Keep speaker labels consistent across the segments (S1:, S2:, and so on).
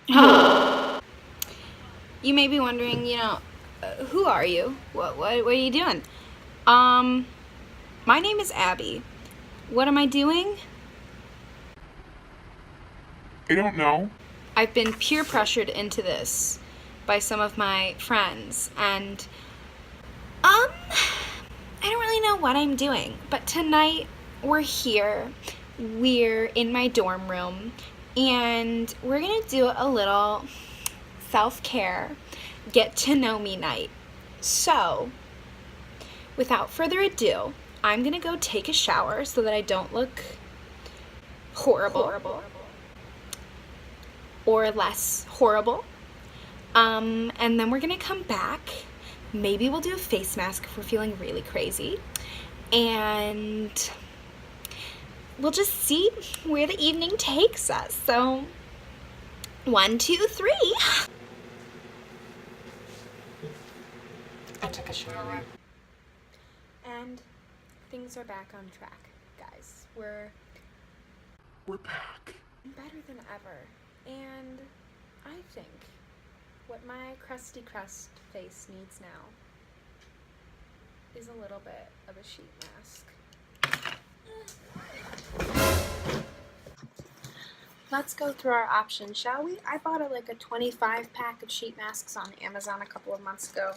S1: You may be wondering, who are you? What are you doing? My name is Abby. What am I doing?
S2: I don't know.
S1: I've been peer pressured into this by some of my friends, and I don't really know what I'm doing. But tonight we're here. We're in my dorm room, and we're gonna do a little self-care, get to know me night. So, without further ado, I'm gonna go take a shower so that I don't look horrible. Or less horrible. And then we're gonna come back. Maybe we'll do a face mask if we're feeling really crazy. And we'll just see where the evening takes us. So, 1, 2, 3. I took a shower. And things are back on track, guys. We're
S2: back.
S1: better than ever. And I think what my crusty crust face needs now is a little bit of a sheet mask. Let's go through our options, shall we? I bought a 25 pack of sheet masks on Amazon a couple of months ago.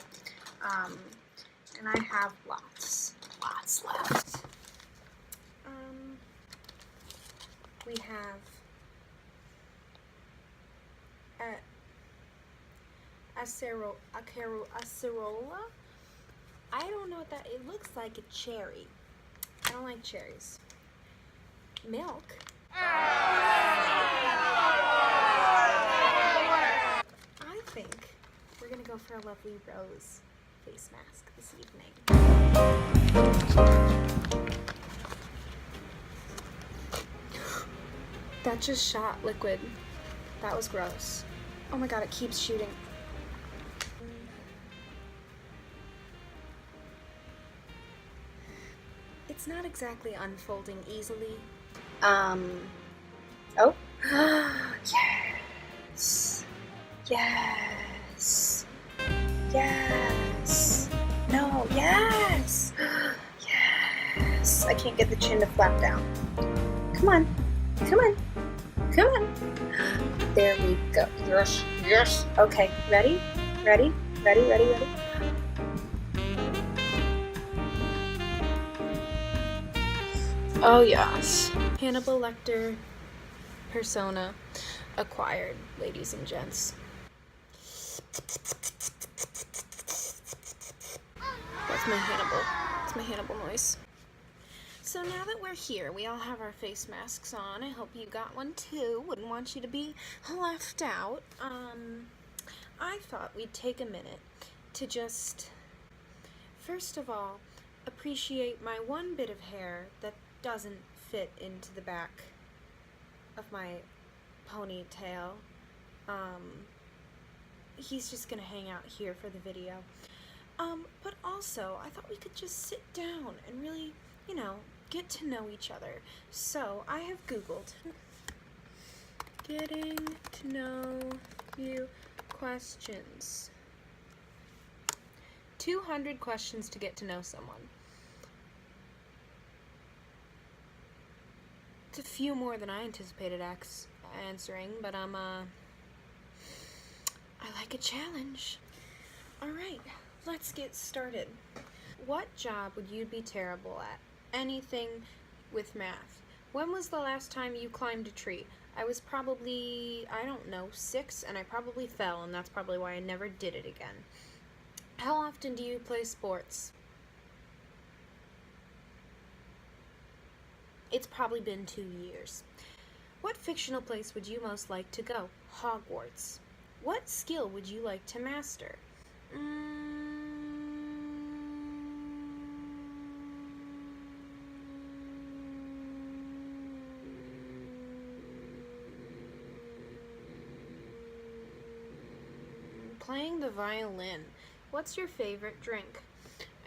S1: And I have lots left. We have acerola. I don't know what that. It looks like a cherry. I don't like cherries. Milk. I think we're gonna go for a lovely rose face mask this evening. That just shot liquid. That was gross. Oh my god, it keeps shooting. It's not exactly unfolding easily. Oh. Yes. Yes. Yes. No, yes. Yes. I can't get the chin to flap down. Come on. Come on. Come on. There we go. Yes. Yes. Okay. Ready? Ready? Ready? Ready? Ready? Oh, yes. Hannibal Lecter persona acquired, ladies and gents. That's my Hannibal noise. So now that we're here, we all have our face masks on. I hope you got one too. Wouldn't want you to be left out. I thought we'd take a minute to just, first of all, appreciate my one bit of hair that doesn't fit into the back of my ponytail. He's just gonna hang out here for the video. But also, I thought we could just sit down and really, get to know each other. So, I have Googled getting to know you questions. 200 questions to get to know someone. It's a few more than I anticipated answering, but I like a challenge. Alright, let's get started. What job would you be terrible at? Anything with math. When was the last time you climbed a tree? I was probably, 6, and I probably fell, and that's probably why I never did it again. How often do you play sports? It's probably been 2 years. What fictional place would you most like to go? Hogwarts. What skill would you like to master? Playing the violin. What's your favorite drink?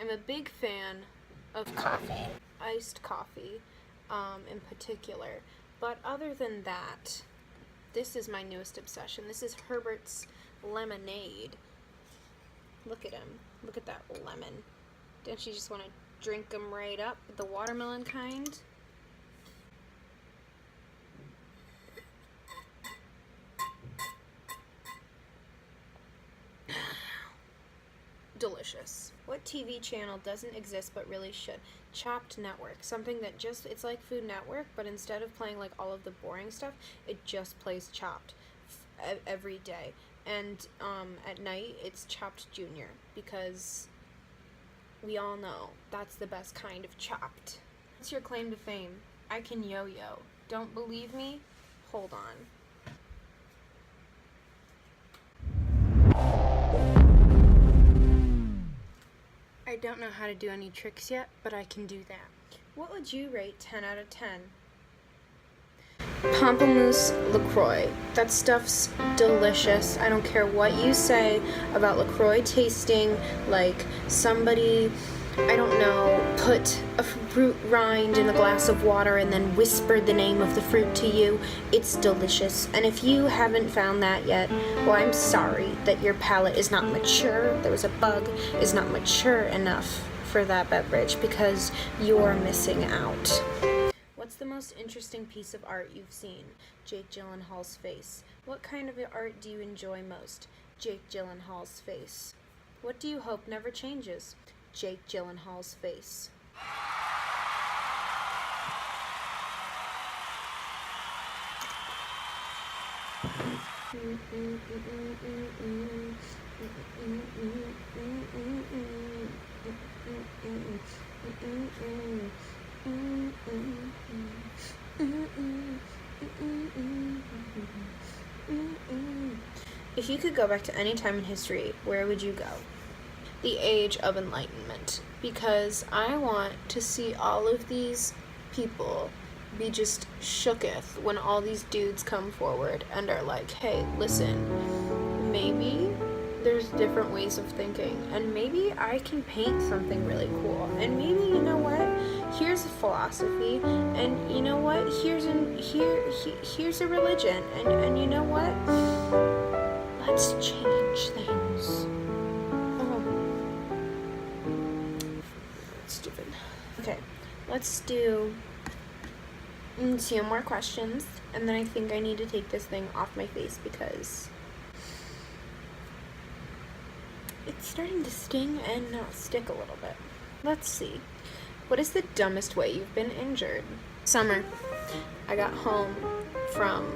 S1: I'm a big fan of coffee. Iced coffee, in particular. But other than that, This is my newest obsession. This is Herbert's lemonade. Look at him. Look at that lemon. Don't you just want to drink them right up? The watermelon kind? Delicious. What TV channel doesn't exist but really should? Chopped Network. Something that just, it's like Food Network, but instead of playing like all of the boring stuff, it just plays Chopped every day. And at night, it's Chopped Junior, because we all know that's the best kind of Chopped. What's your claim to fame? I can yo-yo. Don't believe me? Hold on. I don't know how to do any tricks yet, but I can do that. What would you rate 10 out of 10? Pamplemousse LaCroix. That stuff's delicious. I don't care what you say about LaCroix tasting like somebody, I don't know, put a fruit rind in a glass of water and then whispered the name of the fruit to you. It's delicious. And if you haven't found that yet, well, I'm sorry that your palate is not mature. There was a bug, is not mature enough for that beverage, because you're missing out. What's the most interesting piece of art you've seen? Jake Gyllenhaal's face. What kind of art do you enjoy most? Jake Gyllenhaal's face. What do you hope never changes? Jake Gyllenhaal's face. If you could go back to any time in history, where would you go? The Age of Enlightenment, because I want to see all of these people be just shooketh when all these dudes come forward and are like, hey, listen, maybe there's different ways of thinking, and maybe I can paint something really cool, and maybe, you know what, here's a philosophy, and you know what, here's a religion, and you know what, let's change things. Stupid. Okay, let's do 2 more questions, and then I think I need to take this thing off my face because it's starting to sting and not stick a little bit. Let's see. What is the dumbest way you've been injured? Summer. I got home from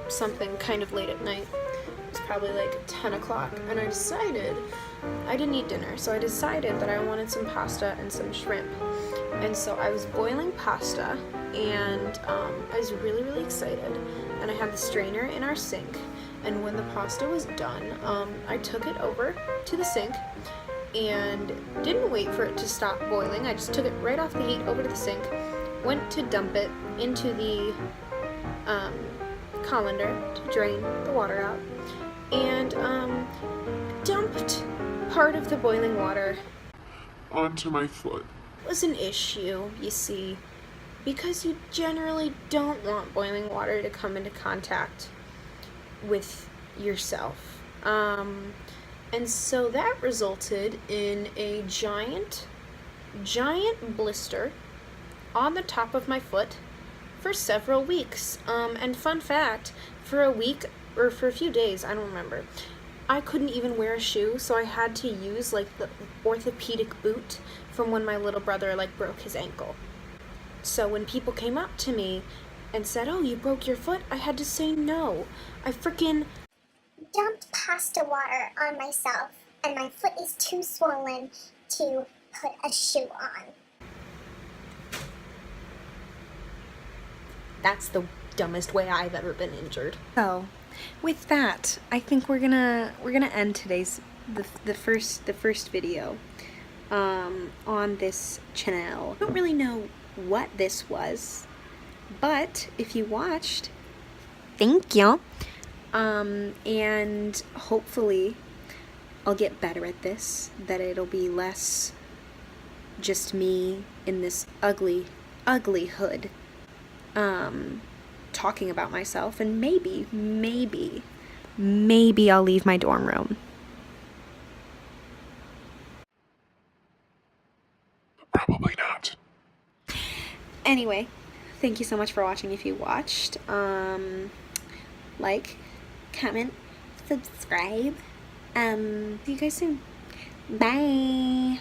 S1: something kind of late at night. It was probably like 10 o'clock, and I didn't eat dinner, so I decided that I wanted some pasta and some shrimp. And so I was boiling pasta, and I was really, really excited, and I had the strainer in our sink, and when the pasta was done, I took it over to the sink and didn't wait for it to stop boiling. I just took it right off the heat over to the sink, went to dump it into the colander to drain the water out, and dumped part of the boiling water
S2: Onto my foot.
S1: It was an issue, you see, because you generally don't want boiling water to come into contact with yourself. And so that resulted in a giant blister on the top of my foot for several weeks. And fun fact, for a week, or for a few days, I don't remember, I couldn't even wear a shoe, so I had to use like the orthopedic boot from when my little brother like broke his ankle. So when people came up to me and said, oh, you broke your foot, I had to say no. I freaking
S3: dumped pasta water on myself, and my foot is too swollen to put a shoe on.
S1: That's the dumbest way I've ever been injured. So, with that, I think we're gonna end today's the first video on this channel. I don't really know what this was, but if you watched, thank you. And hopefully I'll get better at this, that it'll be less just me in this ugly hood. talking about myself, and maybe I'll leave my dorm room.
S2: Probably not.
S1: Anyway, thank you so much for watching if you watched. Like, comment, subscribe. See you guys soon. Bye.